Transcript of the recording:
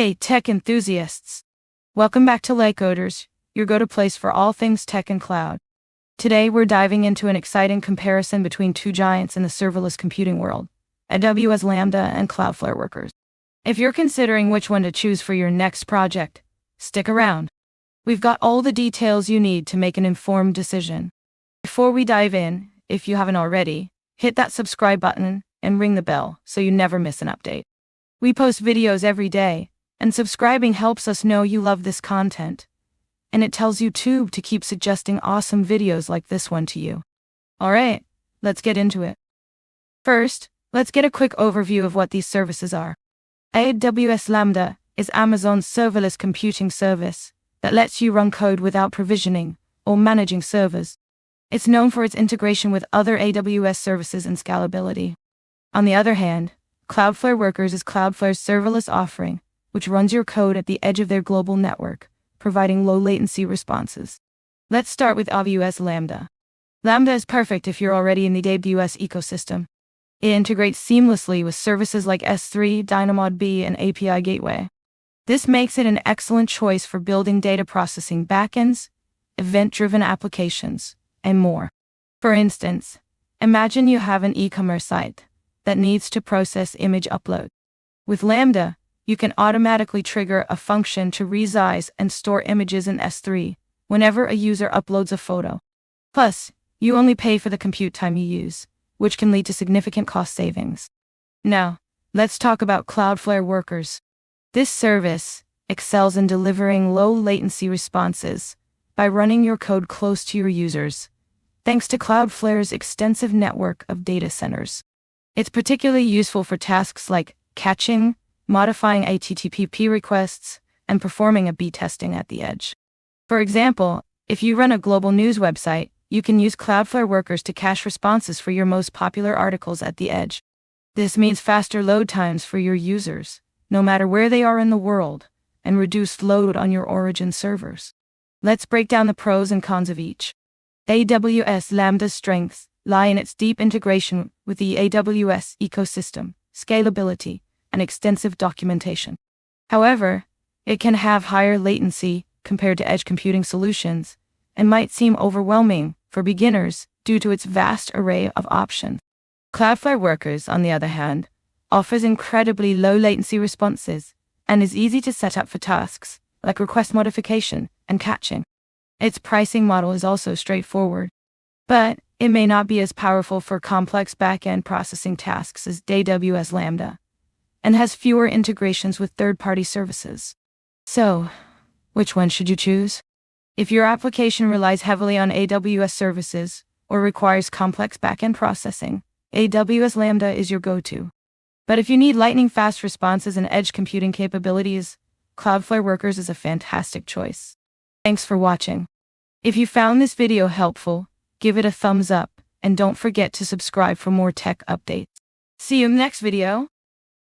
Hey, tech enthusiasts! Welcome back to Coders, your go-to place for all things tech and cloud. Today, we're diving into an exciting comparison between two giants in the serverless computing world, AWS Lambda and Cloudflare workers. If you're considering which one to choose for your next project, stick around. We've got all the details you need to make an informed decision. Before we dive in, if you haven't already, hit that subscribe button and ring the bell so you never miss an update. We post videos every day, and subscribing helps us know you love this content. And it tells YouTube to keep suggesting awesome videos like this one to you. Alright, let's get into it. First, let's get a quick overview of what these services are. AWS Lambda is Amazon's serverless computing service that lets you run code without provisioning or managing servers. It's known for its integration with other AWS services and scalability. On the other hand, Cloudflare Workers is Cloudflare's serverless offering, which runs your code at the edge of their global network, providing low-latency responses. Let's start with AWS Lambda. Lambda is perfect if you're already in the AWS ecosystem. It integrates seamlessly with services like S3, DynamoDB, and API Gateway. This makes it an excellent choice for building data processing backends, event-driven applications, and more. For instance, imagine you have an e-commerce site that needs to process image upload. With Lambda, you can automatically trigger a function to resize and store images in S3 whenever a user uploads a photo. Plus, you only pay for the compute time you use, which can lead to significant cost savings. Now, let's talk about Cloudflare Workers. This service excels in delivering low-latency responses by running your code close to your users, thanks to Cloudflare's extensive network of data centers. It's particularly useful for tasks like catching, modifying HTTP requests, and performing A/B testing at the edge. For example, if you run a global news website, you can use Cloudflare Workers to cache responses for your most popular articles at the edge. This means faster load times for your users, no matter where they are in the world, and reduced load on your origin servers. Let's break down the pros and cons of each. AWS Lambda's strengths lie in its deep integration with the AWS ecosystem, scalability, and extensive documentation. However, it can have higher latency compared to edge computing solutions and might seem overwhelming for beginners due to its vast array of options. Cloudflare Workers, on the other hand, offers incredibly low latency responses and is easy to set up for tasks like request modification and catching. Its pricing model is also straightforward, but it may not be as powerful for complex back-end processing tasks as AWS Lambda, and has fewer integrations with third-party services. So, which one should you choose? If your application relies heavily on AWS services or requires complex back-end processing, AWS Lambda is your go-to. But if you need lightning-fast responses and edge computing capabilities, Cloudflare Workers is a fantastic choice. Thanks for watching. If you found this video helpful, give it a thumbs up, and don't forget to subscribe for more tech updates. See you in the next video.